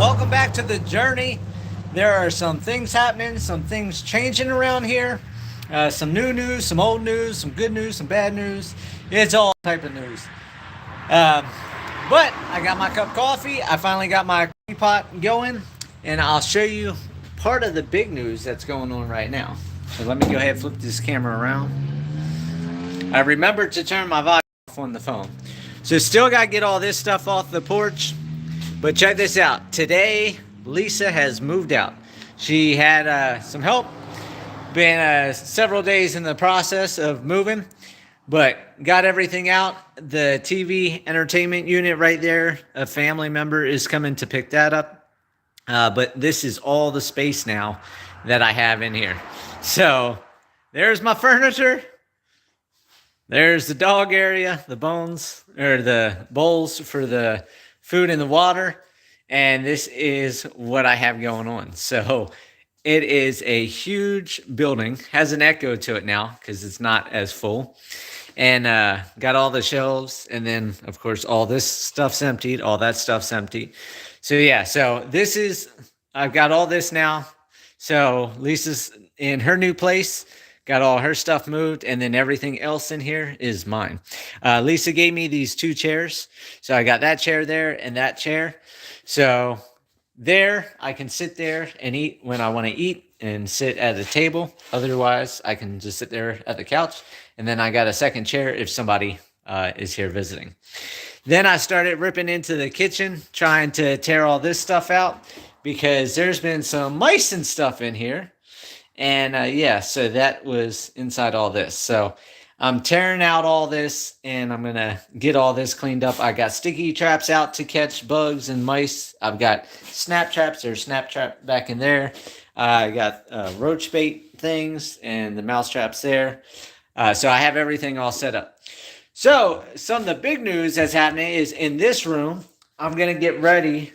Welcome back to the journey. There are some things happening, some things changing around here. Some new news, some old news, some good news, some bad news. It's all type of news. Um, but I got my cup of coffee. I finally got my coffee pot going, and I'll show you part of the big news that's going on right now. So let me go ahead and flip this camera around. I remembered to turn my volume off on the phone. So still got to get all this stuff off the porch. But check this out. Today, Lisa has moved out. She had some help. Been several days in the process of moving, but got everything out. The TV entertainment unit right there, a family member is coming to pick that up. But this is all the space now that I have in here. So there's my furniture. There's the dog area, the bones or the bowls for the food and the water. And this is what I have going on. So it is a huge building, has an echo to it now because it's not as full. And got all the shelves. And then, of course, all this stuff's emptied. All that stuff's empty. So, yeah, so I've got all this now. So Lisa's in her new place. Got all her stuff moved, and then everything else in here is mine. Lisa gave me these two chairs. So I got that chair there and that chair. So there, I can sit there and eat when I want to eat and sit at a table. Otherwise, I can just sit there at the couch. And then I got a second chair if somebody is here visiting. Then I started ripping into the kitchen, trying to tear all this stuff out because there's been some mice and stuff in here. And so that was inside all this. So I'm tearing out all this and I'm going to get all this cleaned up. I got sticky traps out to catch bugs and mice. I've got snap traps. There's snap trap back in there. I got roach bait things and the mouse traps there. So I have everything all set up. So some of the big news that's happening is in this room, I'm going to get ready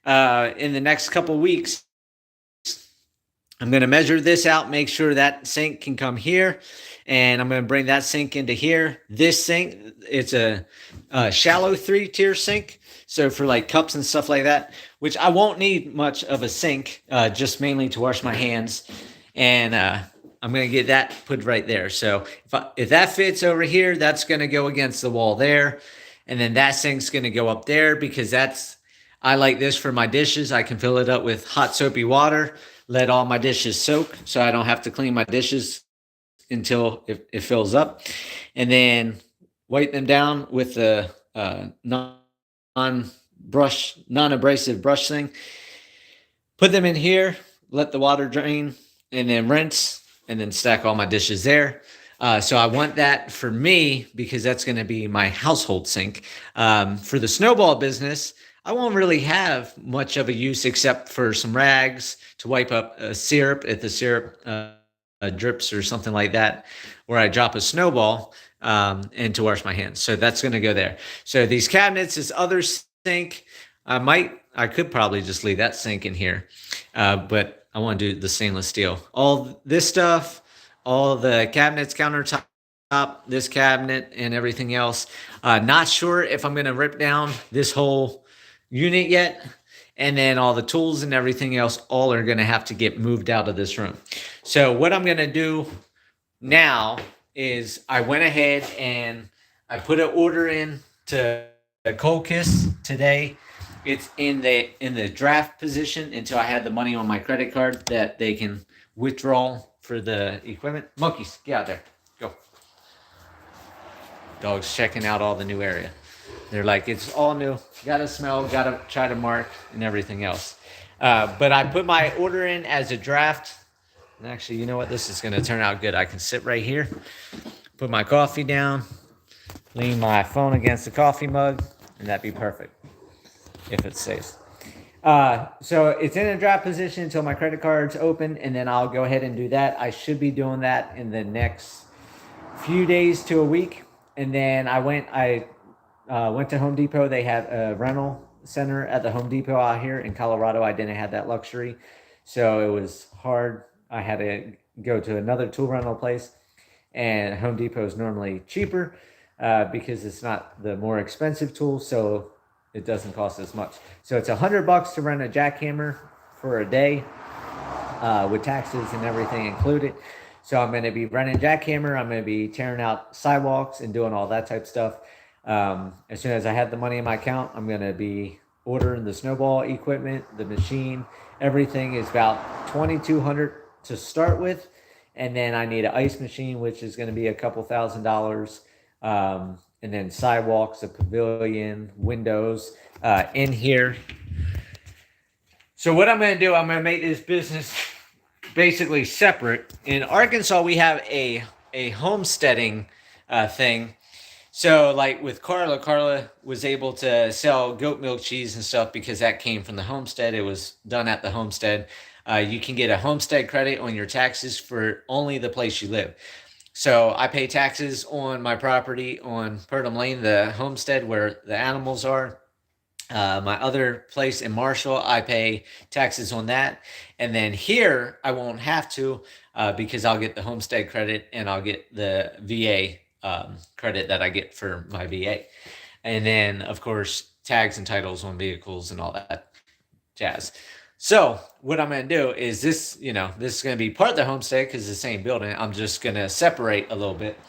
in the next couple weeks. I'm going to measure this out, make sure that sink can come here, and I'm going to bring that sink into here. This sink, it's a shallow 3-tier sink, so for like cups and stuff like that, which I won't need much of a sink, just mainly to wash my hands, and I'm going to get that put right there. So if that fits over here, that's going to go against the wall there, and then that sink's going to go up there because I like this for my dishes. I can fill it up with hot soapy water, let all my dishes soak so I don't have to clean my dishes until it fills up. And then wipe them down with the non-abrasive brush thing. Put them in here, let the water drain, and then rinse, and then stack all my dishes there. So I want that for me because that's going to be my household sink. For the snowball business, I won't really have much of a use except for some rags to wipe up syrup if the syrup drips or something like that, where I drop a snowball and to wash my hands. So that's going to go there. So these cabinets, this other sink, I could probably just leave that sink in here, but I want to do the stainless steel. All this stuff, all the cabinets, countertop, this cabinet, and everything else. Not sure if I'm going to rip down this whole unit yet, and then all the tools and everything else all are going to have to get moved out of this room. So what I'm going to do now is I went ahead and I put an order in to Cold Kiss today. It's in the draft position until I had the money on my credit card that they can withdraw for the equipment. Monkeys, get out there, go. Dogs checking out all the new area. They're like, it's all new. Gotta smell, gotta try to mark, and everything else. But I put my order in as a draft. And actually, you know what? This is going to turn out good. I can sit right here, put my coffee down, lean my phone against the coffee mug, and that'd be perfect if it's safe. So it's in a draft position until my credit card's open, and then I'll go ahead and do that. I should be doing that in the next few days to a week. And then I went to Home Depot. They had a rental center at the Home Depot out here in Colorado. I didn't have that luxury, so it was hard. I had to go to another tool rental place, and Home Depot is normally cheaper because it's not the more expensive tool. So it doesn't cost as much. So it's $100 to rent a jackhammer for a day, with taxes and everything included. So I'm going to be renting jackhammer. I'm going to be tearing out sidewalks and doing all that type stuff. As soon as I have the money in my account, I'm going to be ordering the snowball equipment, the machine. Everything is about $2,200 to start with, and then I need an ice machine, which is going to be a couple $1,000s, and then sidewalks, a pavilion, windows in here. So what I'm going to do, I'm going to make this business basically separate. In Arkansas, we have a homesteading thing. So like with Carla was able to sell goat milk cheese and stuff because that came from the homestead. It was done at the homestead. You can get a homestead credit on your taxes for only the place you live. So I pay taxes on my property on Purdom Lane, the homestead where the animals are. My other place in Marshall, I pay taxes on that. And then here, I won't have to because I'll get the homestead credit and I'll get the VA credit that I get for my VA. And then, of course, tags and titles on vehicles and all that jazz. So what I'm going to do is this, this is going to be part of the homestead because it's the same building. I'm just going to separate a little bit.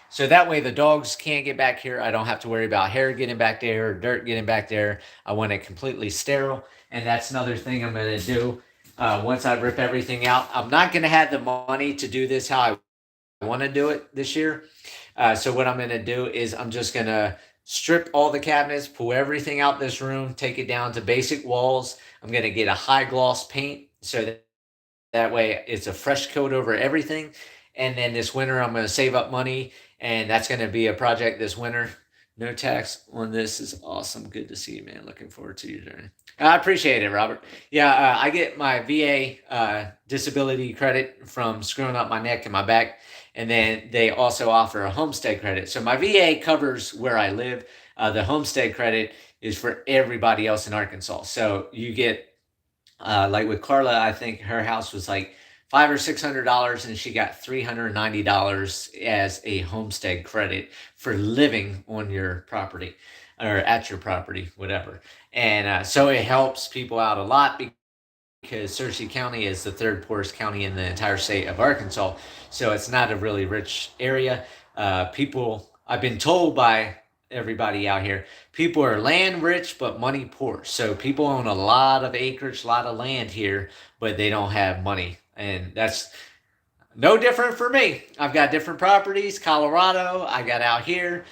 So that way the dogs can't get back here. I don't have to worry about hair getting back there or dirt getting back there. I want it completely sterile. And that's another thing I'm going to do once I rip everything out. I'm not going to have the money to do this how I want to do it this year. So what I'm going to do is I'm just going to strip all the cabinets, pull everything out this room, take it down to basic walls. I'm going to get a high gloss paint so that way it's a fresh coat over everything. And then this winter, I'm going to save up money, and that's going to be a project this winter. No tax on this is awesome. Good to see you, man. Looking forward to your journey. I appreciate it, Robert. Yeah, I get my VA disability credit from screwing up my neck and my back, and then they also offer a homestead credit. So my VA covers where I live. The homestead credit is for everybody else in Arkansas. So you get, like with Carla, I think her house was like $500 or $600, and she got $390 as a homestead credit for living on your property or at your property, whatever. And so it helps people out a lot because Searcy County is the third poorest county in the entire state of Arkansas. So it's not a really rich area. People, I've been told by everybody out here, people are land rich but money poor. So people own a lot of acreage, a lot of land here, but they don't have money. And that's no different for me. I've got different properties, Colorado, I got out here.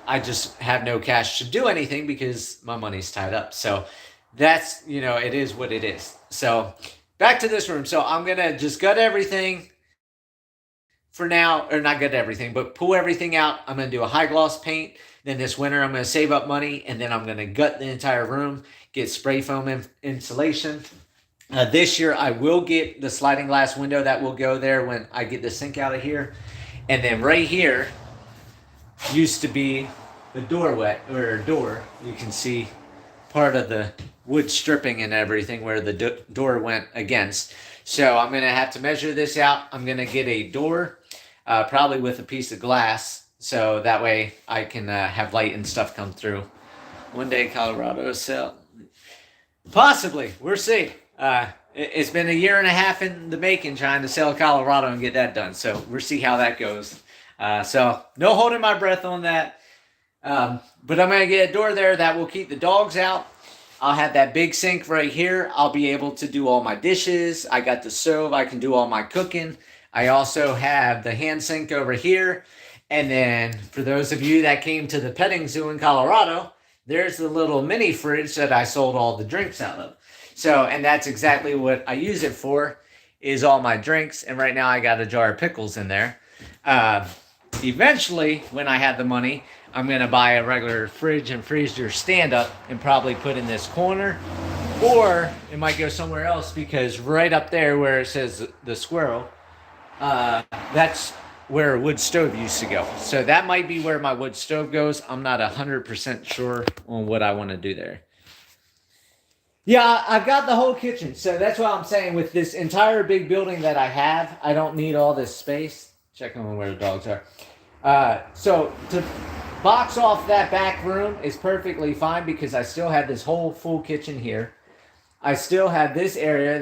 I just have no cash to do anything because my money's tied up. So that's, it is what it is. So back to this room. So I'm going to just gut everything for now, or not gut everything, but pull everything out. I'm going to do a high gloss paint. Then this winter, I'm going to save up money, and then I'm going to gut the entire room, get spray foam insulation. This year, I will get the sliding glass window that will go there when I get the sink out of here. And then right here used to be the doorway, or door. You can see part of the wood stripping and everything where the door went against. So I'm going to have to measure this out. I'm going to get a door, probably with a piece of glass, so that way I can have light and stuff come through. One day, Colorado sell. Possibly. We'll see. It's been a year and a half in the making trying to sell Colorado and get that done. So we'll see how that goes. So no holding my breath on that. But I'm going to get a door there that will keep the dogs out. I'll have that big sink right here. I'll be able to do all my dishes. I got the stove. I can do all my cooking. I also have the hand sink over here. And then for those of you that came to the petting zoo in Colorado, there's the little mini fridge that I sold all the drinks out of. So, and that's exactly what I use it for, is all my drinks. And right now I got a jar of pickles in there. Eventually, when I have the money, I'm going to buy a regular fridge and freezer stand-up and probably put in this corner. Or it might go somewhere else, because right up there where it says the squirrel, that's where a wood stove used to go. So that might be where my wood stove goes. I'm not 100% sure on what I want to do there. Yeah, I've got the whole kitchen. So that's what I'm saying. With this entire big building that I have, I don't need all this space. Checking on where the dogs are. So to box off that back room is perfectly fine because I still had this whole full kitchen here. I still had this area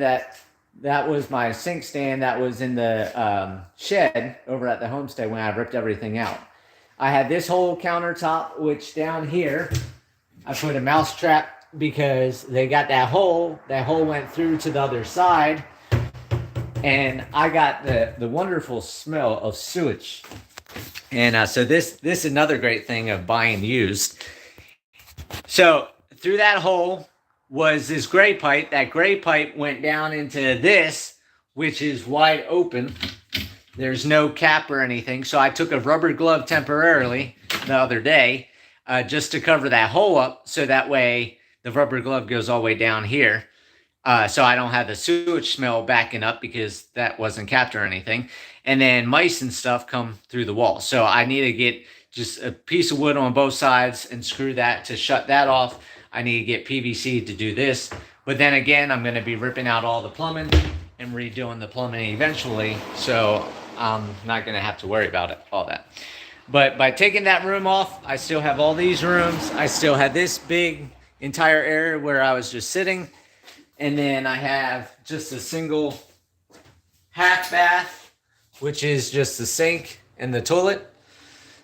that was my sink stand that was in the shed over at the homestead when I ripped everything out. I had this whole countertop, which down here, I put a mouse trap because they got that hole. That hole went through to the other side. And I got the wonderful smell of sewage. And so this is another great thing of buying used. So through that hole was this gray pipe. That gray pipe went down into this, which is wide open. There's no cap or anything. So I took a rubber glove temporarily the other day just to cover that hole up. So that way the rubber glove goes all the way down here. So I don't have the sewage smell backing up because that wasn't capped or anything. And then mice and stuff come through the wall. So I need to get just a piece of wood on both sides and screw that to shut that off. I need to get PVC to do this. But then again, I'm going to be ripping out all the plumbing and redoing the plumbing eventually. So I'm not going to have to worry about it, all that. But by taking that room off, I still have all these rooms. I still have this big entire area where I was just sitting. And then I have just a single half bath, which is just the sink and the toilet.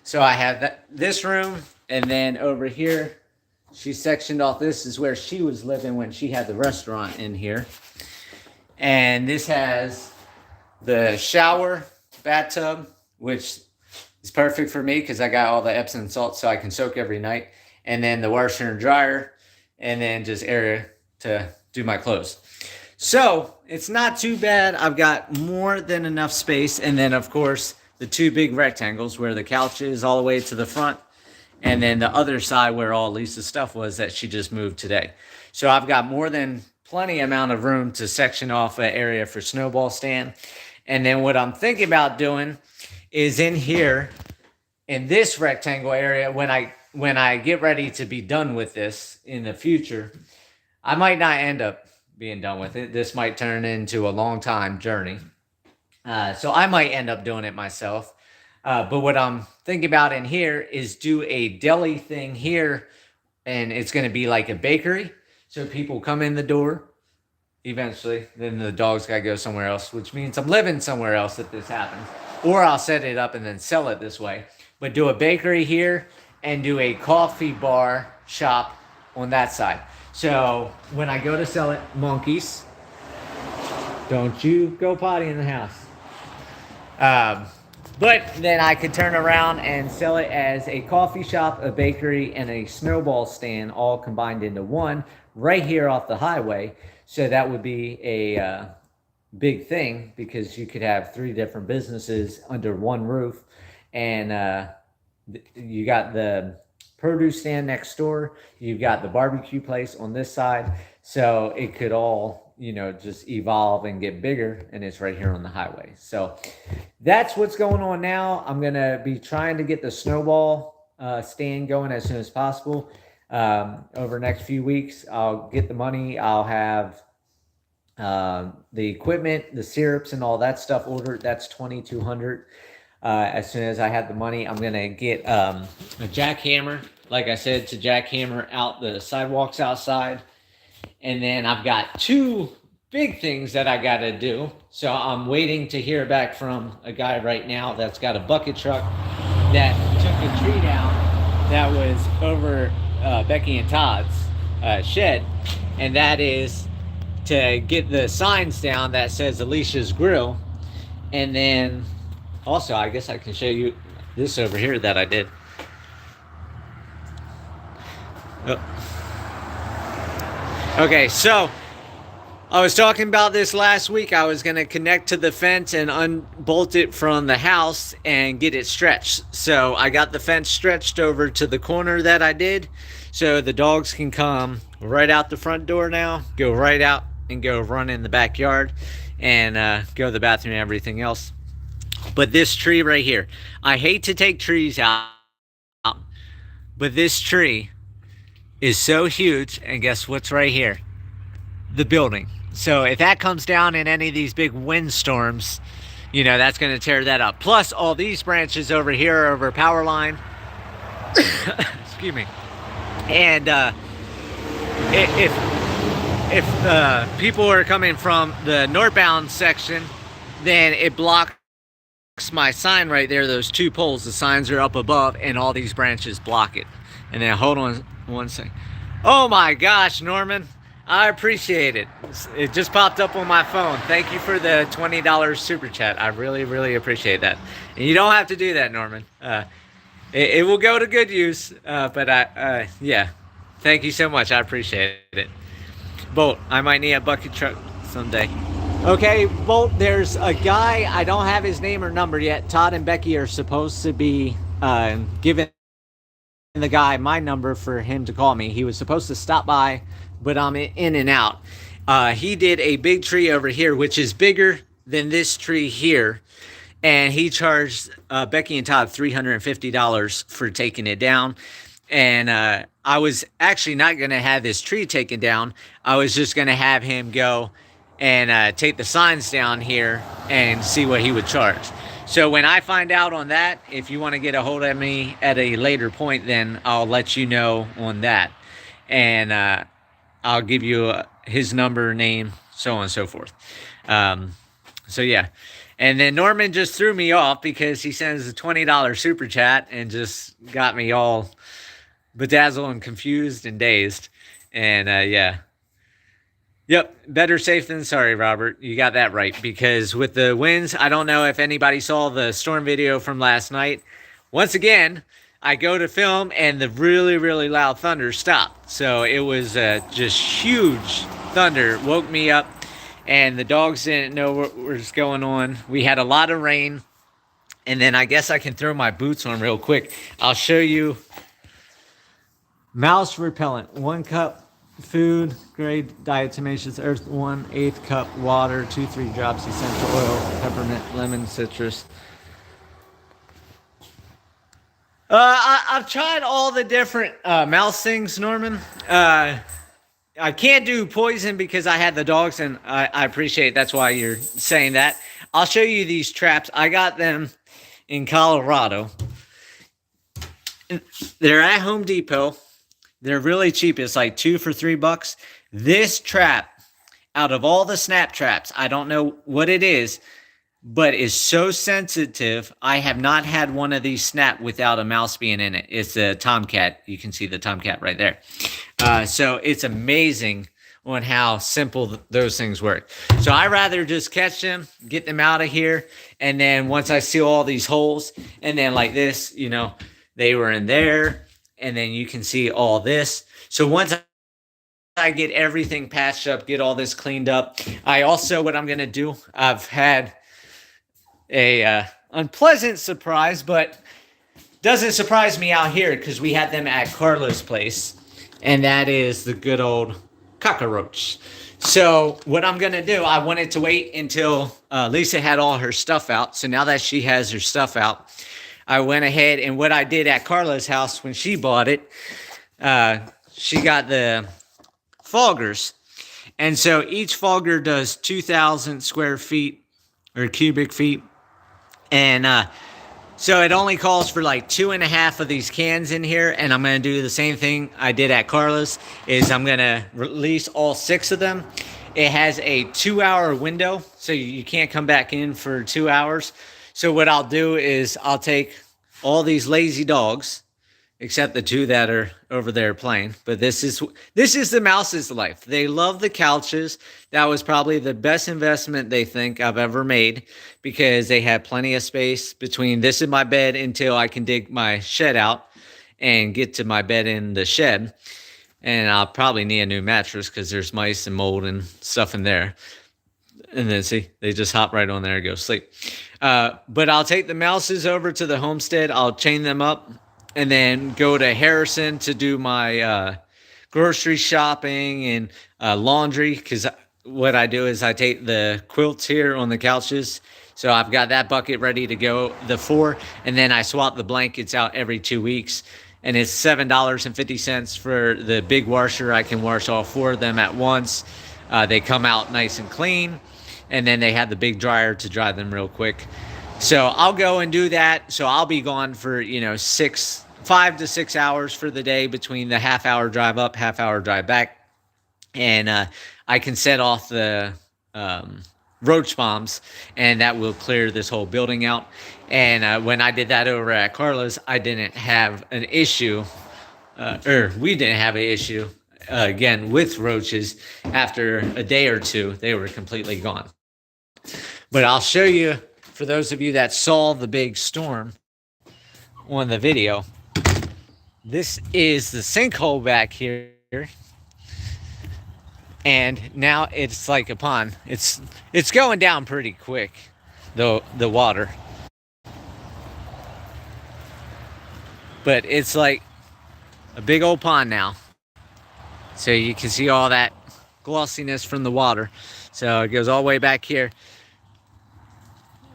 So I have this room, and then over here, she sectioned off. This is where she was living when she had the restaurant in here. And this has the shower, bathtub, which is perfect for me because I got all the Epsom salt so I can soak every night. And then the washer and dryer, and then just area to do my clothes. So it's not too bad. I've got more than enough space. And then of course the two big rectangles where the couch is all the way to the front. And then the other side where all Lisa's stuff was that she just moved today. So I've got more than plenty amount of room to section off an area for snowball stand. And then what I'm thinking about doing is in here, in this rectangle area, when I get ready to be done with this in the future, I might not end up being done with it. This might turn into a long time journey. So I might end up doing it myself. But what I'm thinking about in here is do a deli thing here. And it's going to be like a bakery. So people come in the door eventually. Then the dog's got to go somewhere else, which means I'm living somewhere else if this happens. Or I'll set it up and then sell it this way. But do a bakery here and do a coffee bar shop on that side. So when I go to sell it, monkeys, don't you go potty in the house. But then I could turn around and sell it as a coffee shop, a bakery, and a snowball stand all combined into one right here off the highway. So that would be a big thing because you could have 3 different businesses under one roof. And you got the produce stand next door. You've got the barbecue place on this side. So it could all, just evolve and get bigger. And it's right here on the highway. So that's what's going on now. I'm going to be trying to get the snowball stand going as soon as possible. Over the next few weeks, I'll get the money. I'll have the equipment, the syrups, and all that stuff ordered. That's $2,200. As soon as I have the money, I'm going to get a jackhammer, like I said, to jackhammer out the sidewalks outside. And then I've got 2 big things that I got to do. So I'm waiting to hear back from a guy right now that's got a bucket truck that took a tree down that was over Becky and Todd's shed. And that is to get the signs down that says Alicia's Grill. And then also, I guess I can show you this over here that I did. Oh. Okay, so I was talking about this last week. I was going to connect to the fence and unbolt it from the house and get it stretched. So I got the fence stretched over to the corner that I did. So the dogs can come right out the front door now, go right out and go run in the backyard and go to the bathroom and everything else. But this tree right here, I hate to take trees out, but this tree is so huge. And guess what's right here? The building. So if that comes down in any of these big windstorms, that's going to tear that up. Plus all these branches over here over power line. Excuse me. And if people are coming from the northbound section, then it blocks my sign right there. Those two poles, the signs are up above, and all these branches block it. And then hold on one second. Oh my gosh, Norman, I appreciate it. It just popped up on my phone. Thank you for the $20 super chat. I really, really appreciate that. And you don't have to do that, Norman. It will go to good use. But yeah, thank you so much. I appreciate it. Bolt, I might need a bucket truck someday. Okay, Bolt, there's a guy, I don't have his name or number yet. Todd and Becky are supposed to be giving the guy my number for him to call me. He was supposed to stop by, but I'm in and out. He did a big tree over here, which is bigger than this tree here. And he charged Becky and Todd $350 for taking it down. And I was actually not going to have this tree taken down. I was just going to have him go and take the signs down here and see what he would charge. So when I find out on that, if you want to get a hold of me at a later point, then I'll let you know on that. And I'll give you his number, name, so on and so forth. So yeah. And then Norman just threw me off because he sends a $20 super chat and just got me all bedazzled and confused and dazed. And yeah. Yep, better safe than sorry, Robert. You got that right. Because with the winds, I don't know if anybody saw the storm video from last night. Once again, I go to film and the really, really loud thunder stopped. So it was just huge thunder. Woke me up and the dogs didn't know what was going on. We had a lot of rain. And then I guess I can throw my boots on real quick. I'll show you. Mouse repellent, 1 cup. Food grade diatomaceous earth, 1/8 cup water, 2-3 drops essential oil, peppermint, lemon, citrus. I've tried all the different mouse things, Norman. I can't do poison because I had the dogs, and I appreciate that's why you're saying that. I'll show you these traps. I got them in Colorado. They're at Home Depot. They're really cheap. It's like 2 for $3. This trap, out of all the snap traps, I don't know what it is, but is so sensitive. I have not had one of these snap without a mouse being in it. It's a Tomcat. You can see the Tomcat right there. So it's amazing on how simple those things work. So I rather just catch them, get them out of here, and then once I seal all these holes, and then like this, you know, they were in there. And then you can see all this. So once I get everything patched up, get all this cleaned up, I also, what I'm going to do, I've had a unpleasant surprise, but doesn't surprise me out here because we had them at Carla's place. And that is the good old cockroach. So what I'm going to do, I wanted to wait until Lisa had all her stuff out. So now that she has her stuff out, I went ahead and what I did at Carla's house when she bought it, she got the foggers. And so each fogger does 2,000 square feet or cubic feet. And so it only calls for like 2.5 of these cans in here. And I'm going to do the same thing I did at Carla's is I'm going to release all 6 of them. It has a 2-hour window, so you can't come back in for 2 hours. So what I'll do is I'll take all these lazy dogs, except the 2 that are over there playing. But this is the mouse's life. They love the couches. That was probably the best investment they think I've ever made because they have plenty of space between this and my bed until I can dig my shed out and get to my bed in the shed. And I'll probably need a new mattress because there's mice and mold and stuff in there. And then see, they just hop right on there and go sleep. But I'll take the mouses over to the homestead. I'll chain them up and then go to Harrison to do my grocery shopping and laundry. Because what I do is I take the quilts here on the couches. So I've got that bucket ready to go, the 4. And then I swap the blankets out every 2 weeks. And it's $7.50 for the big washer. I can wash all 4 of them at once. They come out nice and clean. And then they have the big dryer to dry them real quick. So I'll go and do that. So I'll be gone for, 6 5 to 6 hours for the day between the half-hour drive up, half-hour drive back. And I can set off the roach bombs, and that will clear this whole building out. And when I did that over at Carla's, I didn't have an issue, or we didn't have an issue again with roaches. After a day or two, they were completely gone. But I'll show you, for those of you that saw the big storm on the video, this is the sinkhole back here. And now it's like a pond. It's going down pretty quick, the water. But it's like a big old pond now. So you can see all that glossiness from the water. So it goes all the way back here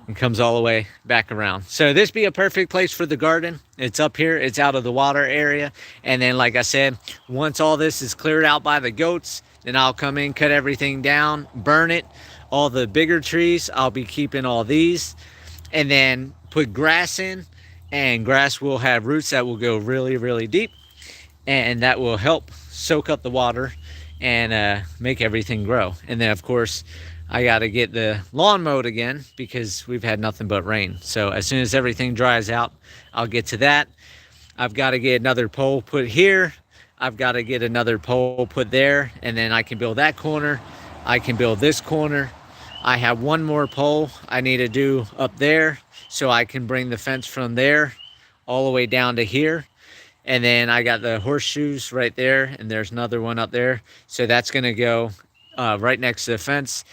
and comes all the way back around. So this be a perfect place for the garden. It's up here, it's out of the water area. And then, like I said, once all this is cleared out by the goats, then I'll come in, cut everything down, burn it. All the bigger trees, I'll be keeping all these. And then put grass in, and grass will have roots that will go really, really deep. And that will help soak up the water and make everything grow. And then, of course, I got to get the lawn mowed again because we've had nothing but rain. So as soon as everything dries out, I'll get to that. I've got to get another pole put here. I've got to get another pole put there, and then I can build that corner. I can build this corner. I have one more pole I need to do up there so I can bring the fence from there all the way down to here. And then I got the horseshoes right there, and there's another one up there. So that's going to go right next to the fence.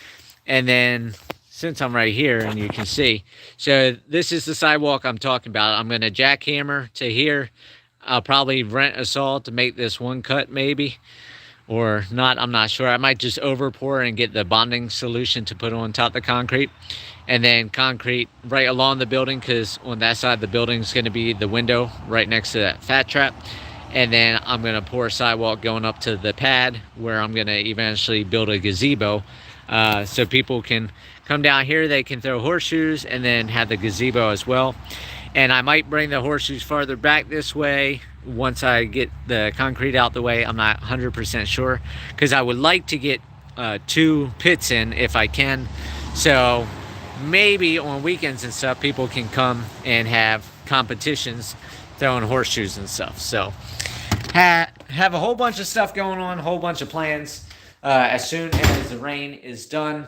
And then, since I'm right here and you can see, so this is the sidewalk I'm talking about. I'm going to jackhammer to here. I'll probably rent a saw to make this one cut maybe, or not, I'm not sure. I might just over pour and get the bonding solution to put on top of the concrete, and then concrete right along the building, because on that side of the building is going to be the window right next to that fat trap. And then I'm going to pour a sidewalk going up to the pad where I'm going to eventually build a gazebo, so people can come down here. They can throw horseshoes and then have the gazebo as well. And I might bring the horseshoes farther back this way once I get the concrete out the way. I'm not 100% sure, because I would like to get 2 pits in if I can. So maybe on weekends and stuff, people can come and have competitions throwing horseshoes and stuff. So have a whole bunch of stuff going on, a whole bunch of plans. As soon as the rain is done,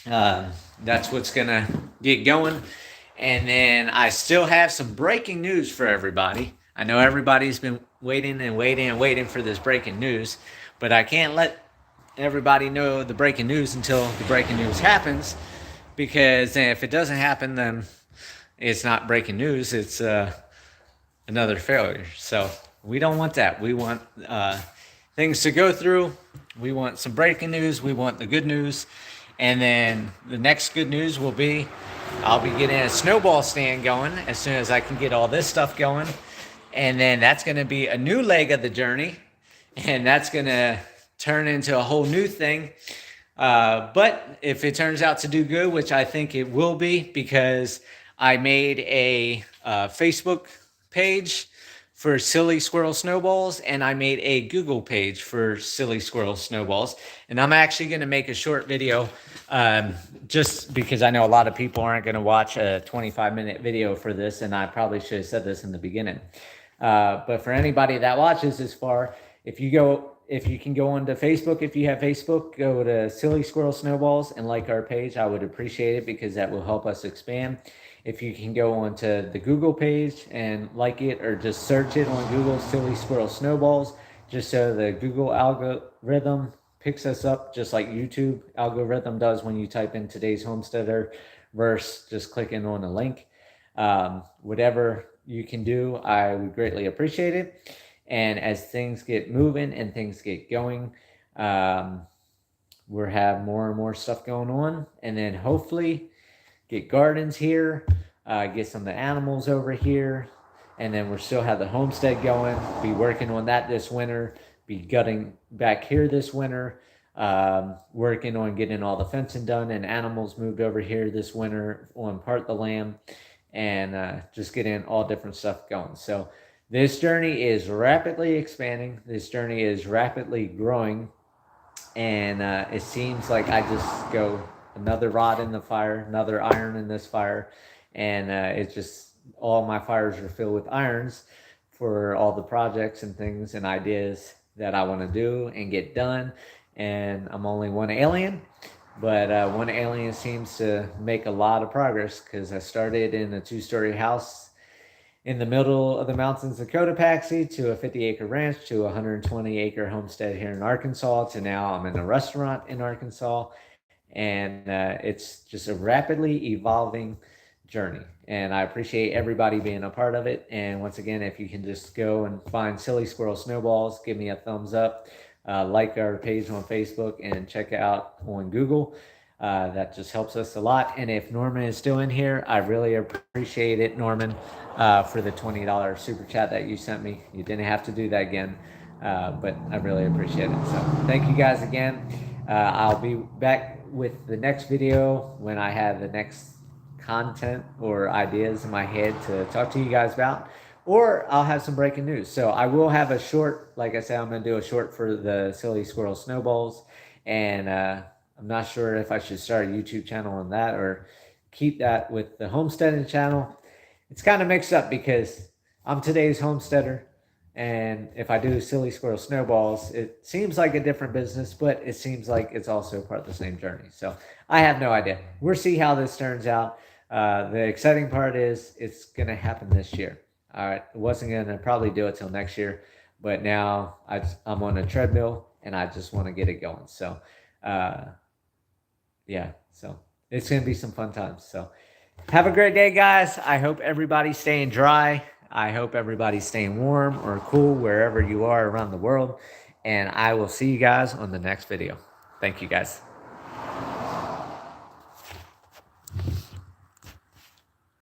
that's what's gonna get going. And then I still have some breaking news for everybody. I know everybody's been waiting and waiting and waiting for this breaking news, but I can't let everybody know the breaking news until the breaking news happens, because if it doesn't happen, then it's not breaking news, it's another failure. So we don't want that. We want things to go through. We want some breaking news. We want the good news. And then the next good news will be I'll be getting a snowball stand going as soon as I can get all this stuff going. And then that's going to be a new leg of the journey. And that's going to turn into a whole new thing. But if it turns out to do good, which I think it will be, because I made a Facebook page for Silly Squirrel Snowballs, and I made a Google page for Silly Squirrel Snowballs. And I'm actually going to make a short video, just because I know a lot of people aren't going to watch a 25-minute video for this, and I probably should have said this in the beginning. But for anybody that watches this far, if you can go onto Facebook, if you have Facebook, go to Silly Squirrel Snowballs and like our page. I would appreciate it, because that will help us expand. If you can go onto the Google page and like it, or just search it on Google, Silly Squirrel Snowballs, just so the Google algorithm picks us up, just like YouTube algorithm does when you type in today's Homesteader versus just clicking on a link. Whatever you can do, I would greatly appreciate it. And as things get moving and things get going, we'll have more and more stuff going on. And then hopefully get gardens here, get some of the animals over here. And then we'll still have the homestead going, be working on that this winter, be gutting back here this winter, working on getting all the fencing done and animals moved over here this winter on part of the land, and just getting all different stuff going. So This journey is rapidly expanding. This journey is rapidly growing. And it seems like I just go another rod in the fire, another iron in this fire. And it's just all my fires are filled with irons for all the projects and things and ideas that I want to do and get done. And I'm only one alien, but one alien seems to make a lot of progress because I started in a 2-story house in the middle of the mountains of Cotopaxi to a 50-acre ranch to a 120-acre homestead here in Arkansas to now I'm in a restaurant in Arkansas. And it's just a rapidly evolving journey. And I appreciate everybody being a part of it. And once again, if you can just go and find Silly Squirrel Snowballs, give me a thumbs up, like our page on Facebook, and check out on Google. That just helps us a lot. And if Norman is still in here, I really appreciate it, Norman, for the $20 super chat that you sent me. You didn't have to do that again, but I really appreciate it. So thank you guys again. I'll be back with the next video when I have the next content or ideas in my head to talk to you guys about, or I'll have some breaking news. So I will have a short, like I said, I'm going to do a short for the Silly Squirrel Snowballs, and I'm not sure if I should start a YouTube channel on that or keep that with the homesteading channel. It's kind of mixed up because I'm today's homesteader, and if I do Silly Squirrel Snowballs, it seems like a different business, but it seems like it's also part of the same journey. So I have no idea. We'll see how this turns out. The exciting part is it's going to happen this year. All right. I wasn't going to probably do it till next year, but now I'm on a treadmill and I just want to get it going. So, yeah, so it's going to be some fun times. So have a great day, guys. I hope everybody's staying dry. I hope everybody's staying warm or cool wherever you are around the world. And I will see you guys on the next video. Thank you, guys.